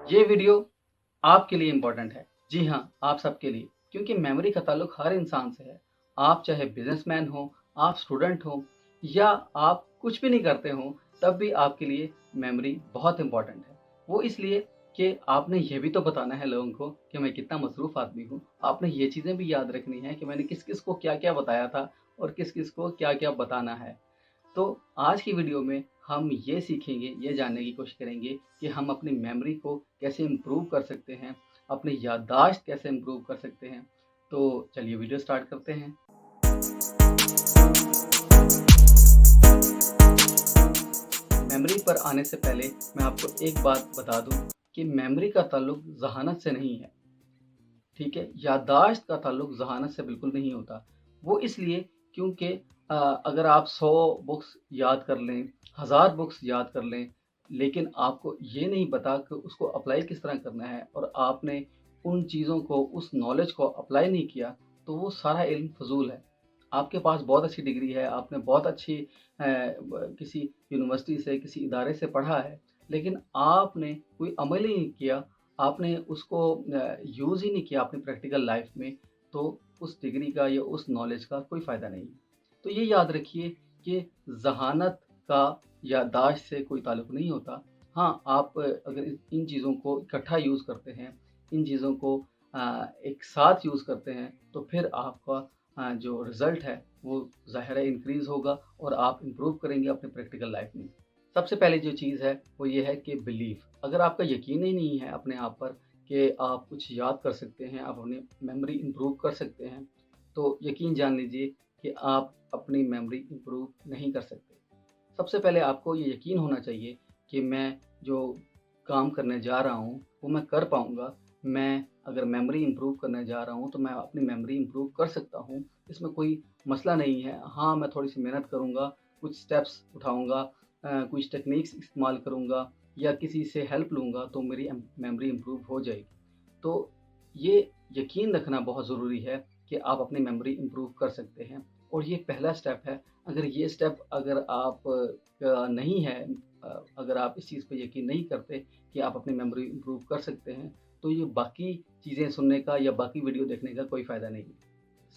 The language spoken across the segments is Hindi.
ये वीडियो आपके लिए इम्पोर्टेंट है। जी हाँ, आप सबके लिए, क्योंकि मेमोरी का ताल्लुक हर इंसान से है। आप चाहे बिजनेसमैन हो, आप स्टूडेंट हो या आप कुछ भी नहीं करते हो, तब भी आपके लिए मेमोरी बहुत इम्पोर्टेंट है। वो इसलिए कि आपने ये भी तो बताना है लोगों को कि मैं कितना मसरूफ़ आदमी हूँ। आपने ये चीज़ें भी याद रखनी है कि मैंने किस-किस को क्या-क्या बताया था और किस-किस को क्या-क्या बताना है। तो आज की वीडियो में हम ये सीखेंगे, ये जानने की कोशिश करेंगे कि हम अपनी मेमोरी को कैसे इम्प्रूव कर सकते हैं, अपनी याददाश्त कैसे इम्प्रूव कर सकते हैं। तो चलिए वीडियो स्टार्ट करते हैं। मेमोरी पर आने से पहले मैं आपको एक बात बता दूं कि मेमोरी का ताल्लुक ज़हानत से नहीं है, ठीक है? याददाश्त का ताल्लुक ज़हानत से बिल्कुल नहीं होता। वो इसलिए क्योंकि अगर आप 100 बुक्स याद कर लें, 1000 बुक्स याद कर लें, लेकिन आपको ये नहीं पता कि उसको अप्लाई किस तरह करना है और आपने उन चीज़ों को, उस नॉलेज को अप्लाई नहीं किया, तो वो सारा इल्म फ़ज़ूल है। आपके पास बहुत अच्छी डिग्री है, आपने बहुत अच्छी किसी यूनिवर्सिटी से, किसी इदारे से पढ़ा है, लेकिन आपने कोई अमल ही नहीं किया, आपने उसको यूज़ ही नहीं किया अपनी प्रैक्टिकल लाइफ में, तो उस डिग्री का या उस नॉलेज का कोई फ़ायदा नहीं है। तो ये याद रखिए कि ज़हानत का याददाश्त से कोई ताल्लुक नहीं होता। हाँ, आप अगर इन चीज़ों को इकट्ठा यूज़ करते हैं, इन चीज़ों को एक साथ यूज़ करते हैं, तो फिर आपका जो रिज़ल्ट है वो ज़ाहिर है इंक्रीज़ होगा और आप इम्प्रूव करेंगे अपनी प्रैक्टिकल लाइफ में। सबसे पहले जो चीज़ है वो ये है कि बिलीव। अगर आपका यकीन ही नहीं है अपने आप पर कि आप कुछ याद कर सकते हैं, आप अपनी मेमोरी इम्प्रूव कर सकते हैं, तो यकीन जान लीजिए कि आप अपनी मेमोरी इम्प्रूव नहीं कर सकते। सबसे पहले आपको ये यकीन होना चाहिए कि मैं जो काम करने जा रहा हूँ, वो मैं कर पाऊँगा। मैं अगर मेमोरी इम्प्रूव करने जा रहा हूँ, तो मैं अपनी मेमोरी इम्प्रूव कर सकता हूँ। इसमें कोई मसला नहीं है। हाँ, मैं थोड़ी-सी मेहनत करूँगा, कुछ स्टेप्स उठाऊँगा, कुछ टेक्निक्स इस्तेमाल करूँगा या किसी से हेल्प लूँगा, तो मेरी मेमोरी इम्प्रूव हो जाएगी। तो ये यकीन रखना बहुत ज़रूरी है कि आप अपनी मेमोरी इम्प्रूव कर सकते हैं और ये पहला स्टेप है। अगर ये स्टेप अगर आप का नहीं है, अगर आप इस चीज़ पे यकीन नहीं करते कि आप अपनी मेमोरी इम्प्रूव कर सकते हैं, तो ये बाकी चीज़ें सुनने का या बाकी वीडियो देखने का कोई फ़ायदा नहीं है।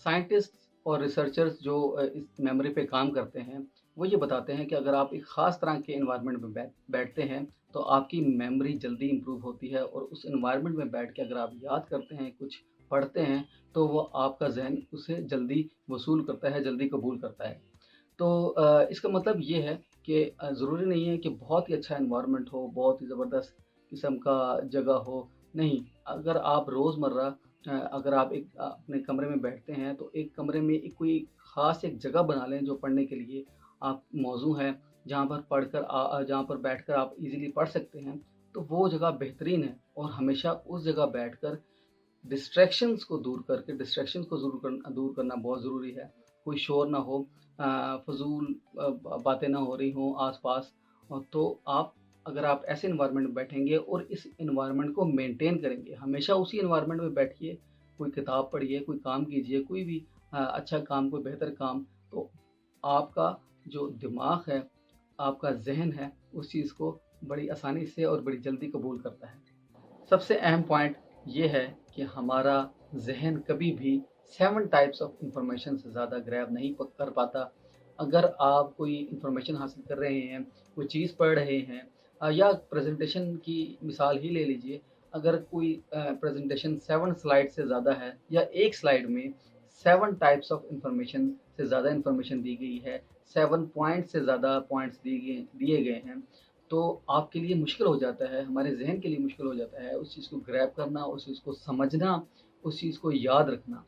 साइंटिस्ट्स और रिसर्चर्स जो इस मेमोरी पे काम करते हैं, वो ये बताते हैं कि अगर आप एक ख़ास तरह के एनवायरनमेंट में बैठते हैं, तो आपकी मेमोरी जल्दी इम्प्रूव होती है और उस एनवायरनमेंट में बैठ के अगर आप याद करते हैं, कुछ पढ़ते हैं, तो वो आपका ज़हन उसे जल्दी वसूल करता है, जल्दी कबूल करता है। तो इसका मतलब ये है कि ज़रूरी नहीं है कि बहुत ही अच्छा एनवायरनमेंट हो, बहुत ही ज़बरदस्त किस्म का जगह हो, नहीं। अगर आप रोज़मर्रा अगर आप एक अपने कमरे में बैठते हैं, तो एक कमरे में एक कोई ख़ास एक जगह बना लें जो पढ़ने के लिए आप मौज़ू है, जहाँ पर बैठकर आप ईज़िली पढ़ सकते हैं, तो वो जगह बेहतरीन है और हमेशा उस जगह बैठकर डिस्ट्रैक्शंस को दूर करना बहुत ज़रूरी है। कोई शोर ना हो, फ़ज़ूल बातें ना हो रही हों आस-पास, तो आप अगर आप ऐसे एनवायरनमेंट में बैठेंगे और इस एनवायरनमेंट को मेंटेन करेंगे, हमेशा उसी एनवायरनमेंट में बैठिए, कोई किताब पढ़िए, कोई काम कीजिए, कोई भी अच्छा काम, कोई बेहतर काम, तो आपका जो दिमाग है, आपका ज़हन है, उस चीज़ को बड़ी आसानी से और बड़ी जल्दी कबूल करता है। सबसे अहम पॉइंट ये है कि हमारा ज़हन कभी भी 7 टाइप्स ऑफ इंफॉर्मेशन से ज़्यादा ग्रैब नहीं कर पाता। अगर आप कोई इंफॉर्मेशन हासिल कर रहे हैं, कोई चीज़ पढ़ रहे हैं, या प्रेजेंटेशन की मिसाल ही ले लीजिए। अगर कोई प्रेजेंटेशन 7 स्लाइड से ज़्यादा है या एक स्लाइड में 7 टाइप्स ऑफ इंफॉर्मेशन से ज़्यादा इंफॉर्मेशन दी गई है, 7 पॉइंट से ज़्यादा पॉइंट्स दिए गए हैं, तो आपके लिए मुश्किल हो जाता है, हमारे ज़हन के लिए मुश्किल हो जाता है उस चीज़ को ग्रैब करना, उस चीज़ को समझना, उस चीज़ को याद रखना।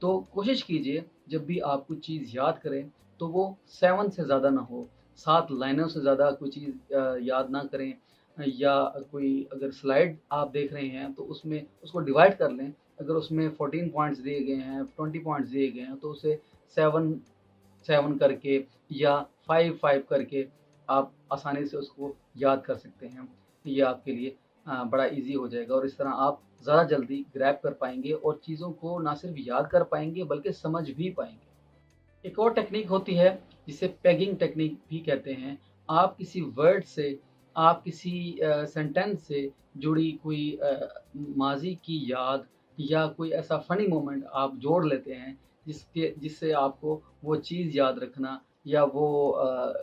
तो कोशिश कीजिए जब भी आप कुछ चीज़ याद करें, तो वो 7 से ज़्यादा ना हो, 7 लाइनों से ज़्यादा कोई चीज़ याद ना करें, या कोई अगर स्लाइड आप देख रहे हैं तो उसमें उसको डिवाइड कर लें। अगर उसमें 14 पॉइंट्स दिए गए हैं, 20 पॉइंट्स दिए गए हैं, तो उसे 7 7 करके या 5-5 करके आप आसानी से उसको याद कर सकते हैं। ये आपके लिए बड़ा ईज़ी हो जाएगा और इस तरह आप ज़्यादा जल्दी ग्रैब कर पाएँगे और चीज़ों को ना सिर्फ याद कर पाएँगे बल्कि समझ भी पाएँगे। एक और टेक्निक होती है जिसे पेगिंग टेक्निक भी कहते हैं। आप किसी वर्ड से आप किसी सेंटेंस से जुड़ी कोई माज़ी की याद या कोई ऐसा फ़नी मोमेंट आप जोड़ लेते हैं, जिससे आपको वो चीज़ याद रखना या वो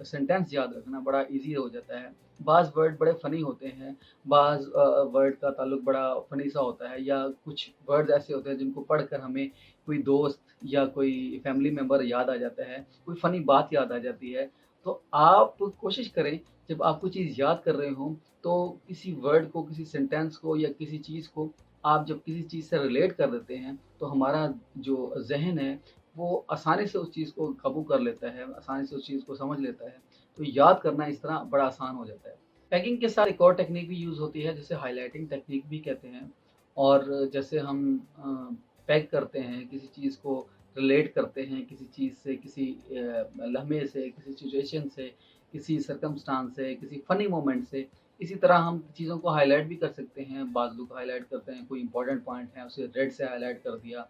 सेंटेंस याद रखना बड़ा ईज़ी हो जाता है। बाज़ वर्ड बड़े फ़नी होते हैं, बाज़ वर्ड का ताल्लुक बड़ा फ़नी सा होता है, या कुछ वर्ड्स ऐसे होते हैं जिनको पढ़कर हमें कोई दोस्त या कोई फैमिली मेंबर याद आ जाता है, कोई फ़नी बात याद आ जाती है। तो आप कोशिश करें, जब आप कोई चीज़ याद कर रहे हों, तो किसी वर्ड को, किसी सेंटेंस को या किसी चीज़ को आप जब किसी चीज़ से रिलेट कर देते हैं, तो हमारा जो ज़हन है, वो आसानी से उस चीज़ को काबू कर लेता है, आसानी से उस चीज़ को समझ लेता है। तो याद करना इस तरह बड़ा आसान हो जाता है। टैगिंग के साथ एक और टेक्नीक भी यूज़ होती है, जिसे हाइलाइटिंग टेक्नीक भी कहते हैं। और जैसे हम टैग करते हैं, किसी चीज़ को रिलेट करते हैं किसी चीज़ से, किसी लम्हे से, किसी सिचुएशन से, किसी सर्कमस्टांस से, किसी फ़नी मोमेंट से। इसी तरह हम चीज़ों को हाइलाइट भी कर सकते हैं। बाज़ लोग हाइलाइट करते हैं, कोई इम्पोर्टेंट पॉइंट है उसे रेड से हाइलाइट कर दिया,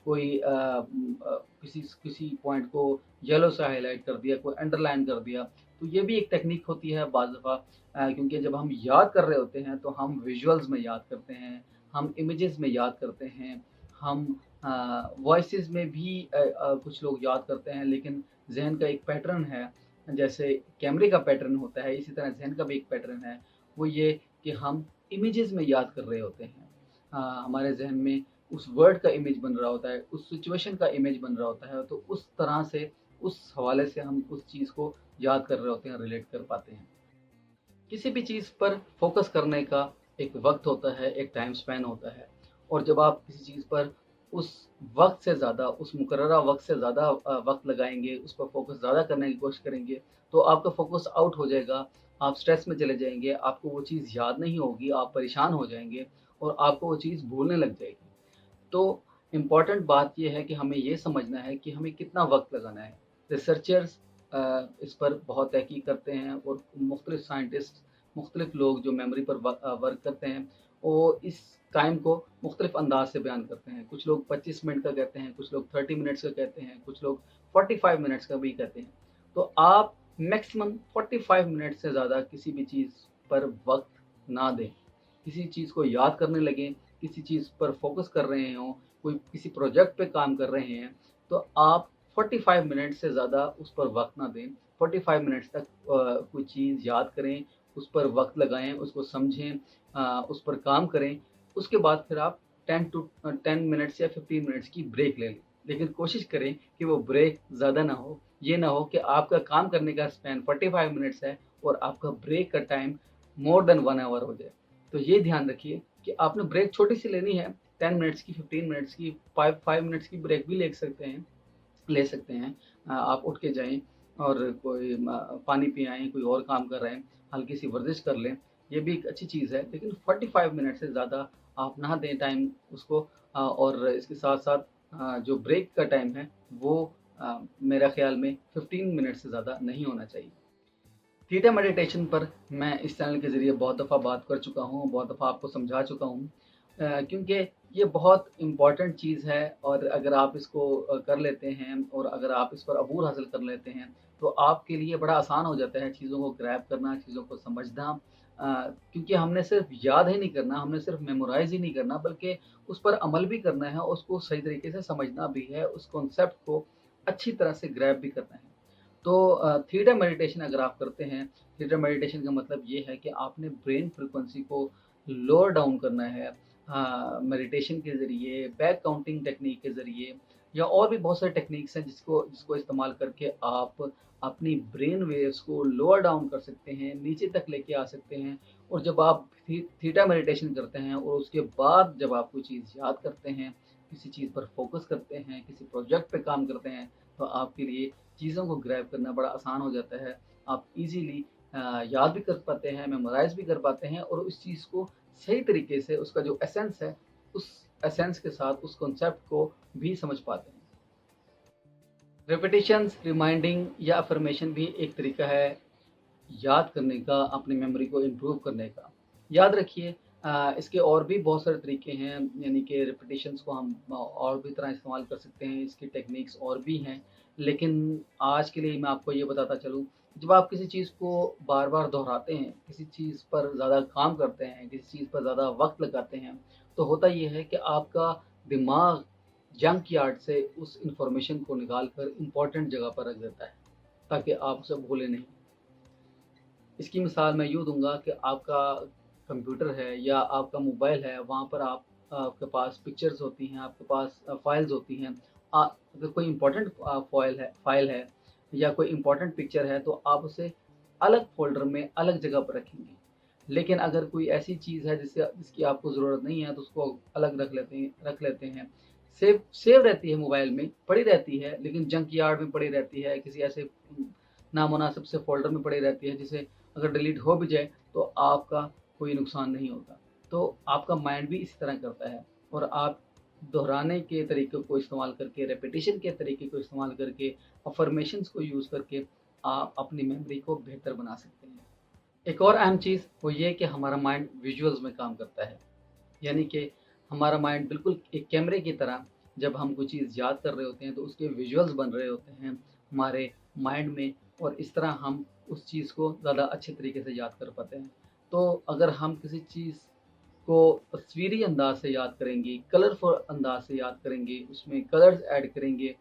कोई किसी किसी पॉइंट को येलो से हाइलाइट कर दिया, कोई अंडरलाइन कर दिया। तो ये भी एक टेक्निक होती है बाज़ दफ़ा, क्योंकि जब हम याद कर रहे होते हैं तो हम विजुअल्स में याद करते हैं, हम इमेजेस में याद करते हैं, हम वॉइसेस में भी कुछ लोग याद करते हैं, लेकिन ज़हन का एक पैटर्न है, जैसे कैमरे का पैटर्न होता है, इसी तरह ज़हन का भी एक पैटर्न है। वो ये कि हम इमेजेस में याद कर रहे होते हैं। हमारे ज़हन में उस वर्ड का इमेज बन रहा होता है, उस सिचुएशन का इमेज बन रहा होता है, तो उस तरह से, उस हवाले से हम उस चीज़ को याद कर रहे होते हैं, रिलेट कर पाते हैं। किसी भी चीज़ पर फ़ोकस करने का एक वक़्त होता है, एक टाइम स्पैन होता है, और जब आप किसी चीज़ पर उस वक़्त से ज़्यादा, उस मुकर्ररा वक़्त से ज़्यादा वक़्त लगाएँगे, उस पर फ़ोकस ज़्यादा करने की कोशिश करेंगे, तो आपका फ़ोकस आउट हो जाएगा, आप स्ट्रेस में चले जाएँगे, आपको वो चीज़ याद नहीं होगी, आप परेशान हो जाएँगे और आपको वो चीज़ भूलने लग जाएगी। तो इम्पॉर्टेंट बात ये है कि हमें ये समझना है कि हमें कितना वक़्त लगाना है। रिसर्चर्स इस पर बहुत तहकीक करते हैं, और मुख्तलिफ़ साइंटिस्ट, मुख्तलिफ़ लोग जो मेमोरी पर वर्क करते हैं, वो इस टाइम को मुख्तलिफ़ अंदाज़ से बयान करते हैं। कुछ लोग 25 मिनट का कहते हैं, कुछ लोग 30 मिनट्स का कहते हैं, कुछ लोग 45 मिनट्स का भी कहते हैं। तो आप मैक्सिमम 45 मिनट से ज़्यादा किसी भी चीज़ पर वक़्त ना दें। किसी चीज़ को याद करने लगें, किसी चीज़ पर फ़ोकस कर रहे हों, कोई किसी प्रोजेक्ट पे काम कर रहे हैं, तो आप 45 मिनट से ज़्यादा उस पर वक़्त ना दें। 45 मिनट्स तक कोई चीज़ याद करें, उस पर वक़्त लगाएँ, उसको समझें, उस पर काम करें। उसके बाद फिर आप 10 मिनट्स या 15 मिनट्स की ब्रेक ले लें। लेकिन कोशिश करें कि वो ब्रेक ज़्यादा ना हो। ये ना हो कि आपका काम करने का स्पैन 45 मिनट्स है और आपका ब्रेक का टाइम मोर देन 1 आवर हो जाए। तो ये ध्यान रखिए कि आपने ब्रेक छोटी-सी लेनी है, 10 मिनट्स की, 15 मिनट्स की, 5 मिनट्स की ब्रेक भी ले सकते हैं। आप उठ के जाएँ और कोई पानी पी आएँ, कोई और काम कर रहे हैं, हल्की-सी वर्जिश कर लें, ये भी एक अच्छी चीज़ है। लेकिन 45 मिनट से ज़्यादा आप ना दें टाइम उसको, और इसके साथ-साथ जो ब्रेक का टाइम है वो मेरा ख़्याल में 15 मिनट से ज़्यादा नहीं होना चाहिए। थीटा मेडिटेशन पर मैं इस चैनल के ज़रिए बहुत दफ़ा बात कर चुका हूँ, बहुत दफ़ा आपको समझा चुका हूँ, क्योंकि ये बहुत इम्पॉर्टेंट चीज़ है, और अगर आप इसको कर लेते हैं और अगर आप इस पर अबूर हासिल कर लेते हैं, तो आपके लिए बड़ा आसान हो जाता है चीज़ों को ग्रैब करना, चीज़ों को समझना। क्योंकि हमने सिर्फ़ याद ही नहीं करना, हमने सिर्फ़ मेमोराइज़ ही नहीं करना, बल्कि उस पर अमल भी करना है, उसको सही तरीके से समझना भी है, उस कॉन्सेप्ट को अच्छी तरह से ग्रैब भी करना है। तो थीटा मेडिटेशन अगर आप करते हैं, थीटा मेडिटेशन का मतलब ये है कि आपने ब्रेन फ्रीक्वेंसी को लोअर डाउन करना है, मेडिटेशन के ज़रिए, बैक काउंटिंग टेक्नीक के ज़रिए, या और भी बहुत सारे टेक्निक्स हैं जिसको जिसको इस्तेमाल करके आप अपनी ब्रेन वेव्स को लोअर डाउन कर सकते हैं, नीचे तक लेके आ सकते हैं। और जब आप थीटा मेडिटेशन करते हैं और उसके बाद जब आप कोई चीज़ याद करते हैं, किसी चीज़ पर फोकस करते हैं, किसी प्रोजेक्ट पे काम करते हैं, तो आपके लिए चीज़ों को ग्रैब करना बड़ा आसान हो जाता है। आप ईज़िली याद भी कर पाते हैं, मेमोराइज़ भी कर पाते हैं, और उस चीज़ को सही तरीके से, उसका जो एसेंस है, उस एसेंस के साथ उस कॉन्सेप्ट को भी समझ पाते हैं। रिपिटिशंस, रिमाइंडिंग या अफ़र्मेशन भी एक तरीका है याद करने का, अपनी मेमोरी को इम्प्रूव करने का। याद रखिए, इसके और भी बहुत सारे तरीके हैं, यानी कि रिपिटिशंस को हम और भी तरह इस्तेमाल कर सकते हैं, इसकी टेक्निक्स और भी हैं। लेकिन आज के लिए मैं आपको ये बताता चलूँ जब आप किसी चीज़ को बार बार दोहराते हैं, किसी चीज़ पर ज़्यादा काम करते हैं, किसी चीज़ पर ज़्यादा वक्त लगाते हैं, तो होता ये है कि आपका दिमाग जंक यार्ड से उस इंफॉर्मेशन को निकाल कर इम्पोर्टेंट जगह पर रख देता है, ताकि आप उसे भूलें नहीं। इसकी मिसाल मैं यूँ दूँगा कि आपका कंप्यूटर है या आपका मोबाइल है, वहाँ पर आपके पास पिक्चर्स होती हैं, आपके पास फ़ाइल्स होती हैं। अगर कोई इम्पोर्टेंट फ़ाइल है या कोई इम्पोर्टेंट पिक्चर है, तो आप उसे अलग फ़ोल्डर में अलग जगह पर रखेंगे। लेकिन अगर कोई ऐसी चीज़ है जिसकी आपको ज़रूरत नहीं है, तो उसको अलग रख लेते हैं। सेव सेव रहती है मोबाइल में, पड़ी रहती है, लेकिन जंक यार्ड में पड़ी रहती है, किसी ऐसे नामुनासिब से फ़ोल्डर में पड़ी रहती है, जिसे अगर डिलीट हो भी जाए तो आपका कोई नुकसान नहीं होता। तो आपका माइंड भी इसी तरह करता है, और आप दोहराने के तरीके को इस्तेमाल करके, रेपिटेशन के तरीके को इस्तेमाल करके, अफ़र्मेशंस को यूज़ करके आप अपनी मेमोरी को बेहतर बना सकते हैं। एक और अहम चीज़ वो ये है कि हमारा माइंड विजुअल्स में काम करता है। यानी कि हमारा माइंड बिल्कुल एक कैमरे की तरह, जब हम कोई चीज़ याद कर रहे होते हैं तो उसके विजुअल्स बन रहे होते हैं हमारे माइंड में, और इस तरह हम उस चीज़ को ज़्यादा अच्छे तरीके से याद कर पाते हैं। तो अगर हम किसी चीज़ को तस्वीरी अंदाज से याद करेंगे, कलरफुल अंदाज से याद करेंगे, उसमें कलर्स ऐड करेंगे,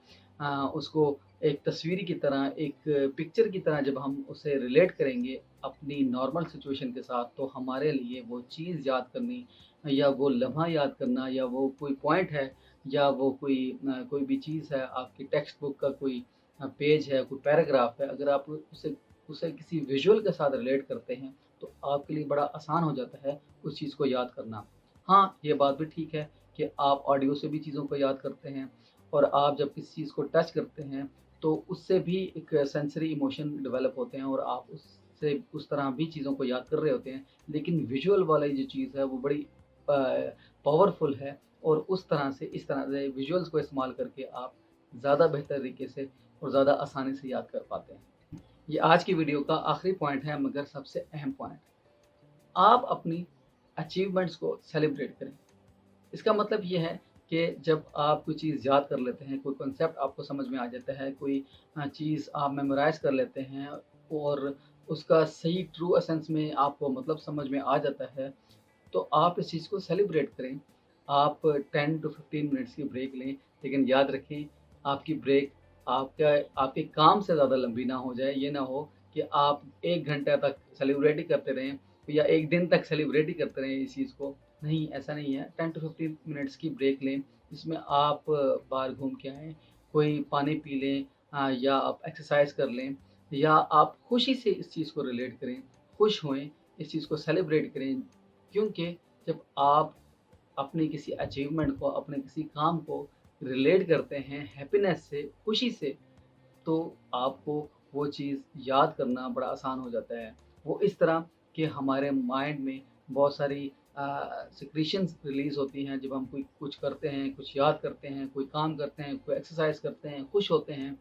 उसको एक तस्वीर की तरह, एक पिक्चर की तरह जब हम उसे रिलेट करेंगे अपनी नॉर्मल सिचुएशन के साथ, तो हमारे लिए वो चीज़ याद करनी या वो लम्हा याद करना या वो कोई पॉइंट है या वो कोई भी चीज़ है, आपकी टेक्स्ट बुक का कोई पेज है, कोई पैराग्राफ है, अगर आप उसे उसे किसी विजुअल के साथ रिलेट करते हैं, तो आपके लिए बड़ा आसान हो जाता है उस चीज़ को याद करना। हाँ, ये बात भी ठीक है कि आप ऑडियो से भी चीज़ों को याद करते हैं, और आप जब किसी चीज़ को टच करते हैं, तो उससे भी एक सेंसरी इमोशन डेवलप होते हैं और आप उससे उस तरह भी चीज़ों को याद कर रहे होते हैं। लेकिन विजुअल वाली जो चीज़ है वो बड़ी पावरफुल है, और उस तरह से इस तरह से विजुअल्स को इस्तेमाल करके आप ज़्यादा बेहतर तरीके से और ज़्यादा आसानी से याद कर पाते हैं। ये आज की वीडियो का आखिरी पॉइंट है, मगर सबसे अहम पॉइंट। आप अपनी अचीवमेंट्स को सेलिब्रेट करें। इसका मतलब ये है कि जब आप कोई चीज़ याद कर लेते हैं, कोई कॉन्सेप्ट आपको समझ में आ जाता है, कोई चीज़ आप मेमोराइज़ कर लेते हैं, और उसका सही ट्रू एसेंस में आपको मतलब समझ में आ जाता है, तो आप इस चीज़ को सेलिब्रेट करें। आप 10 टू 15 मिनट्स की ब्रेक लें, लेकिन याद रखें, आपकी ब्रेक आपका आपके काम से ज़्यादा लंबी ना हो जाए। ये ना हो कि आप 1 घंटे तक सेलिब्रेट ही करते रहें या 1 दिन तक सेलिब्रेट ही करते रहें इस चीज़ को। नहीं, ऐसा नहीं है। 10 टू 15 मिनट्स की ब्रेक लें, जिसमें आप बाहर घूम के आएँ, कोई पानी पी लें, या आप एक्सरसाइज़ कर लें, या आप खुशी से इस चीज़ को रिलेट करें, खुश होएँ, इस चीज़ को सेलिब्रेट करें। क्योंकि जब आप अपने किसी अचीवमेंट को, अपने किसी काम को रिलेट करते हैं हैप्पीनेस से, खुशी से, तो आपको वो चीज़ याद करना बड़ा आसान हो जाता है। वो इस तरह कि हमारे माइंड में बहुत सारी सिक्रीशंस रिलीज़ होती हैं जब हम कोई कुछ करते हैं, कुछ याद करते हैं, कोई काम करते हैं, कोई एक्सरसाइज़ करते हैं, खुश होते हैं।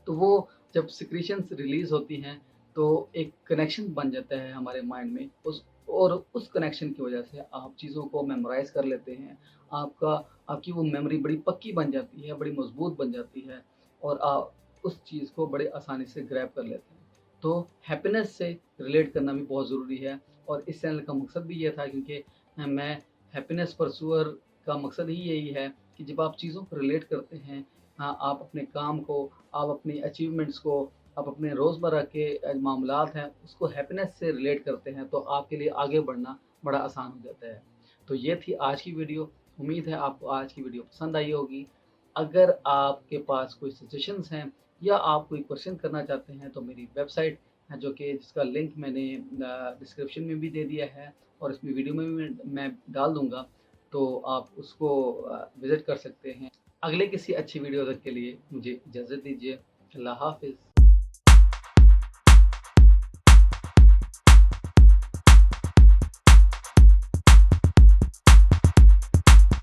तो वो जब सिक्रीशंस रिलीज़ होती हैं, तो एक कनेक्शन बन जाता है हमारे माइंड में, उस कनेक्शन की वजह से आप चीज़ों को मेमोराइज़ कर लेते हैं। आपका आपकी वो मेमोरी बड़ी पक्की बन जाती है, बड़ी मज़बूत बन जाती है, और आप उस चीज़ को बड़े आसानी से ग्रैब कर लेते हैं। तो हैप्पीनेस से रिलेट करना भी बहुत ज़रूरी है, और इस चैनल का मकसद भी ये था, क्योंकि मैं हैप्पीनेस परसूअर का मकसद ही यही है कि जब आप चीज़ों को रिलेट करते हैं, हाँ, आप अपने काम को, आप अपनी अचीवमेंट्स को, आप अपने रोज़मर्रा के मामलात हैं, उसको हैप्पीनेस से रिलेट करते हैं, तो आपके लिए आगे बढ़ना बड़ा आसान हो जाता है। तो ये थी आज की वीडियो। उम्मीद है आपको आज की वीडियो पसंद आई होगी। अगर आपके पास कोई सजेशंस हैं या आप कोई क्वेश्चन करना चाहते हैं, तो मेरी वेबसाइट है, जो कि जिसका लिंक मैंने डिस्क्रिप्शन में भी दे दिया है, और इसमें वीडियो में भी मैं डाल दूँगा, तो आप उसको विज़िट कर सकते हैं। अगले किसी अच्छी वीडियो तक के लिए मुझे इजाज़त दीजिए। अल्लाह हाफ़िज़।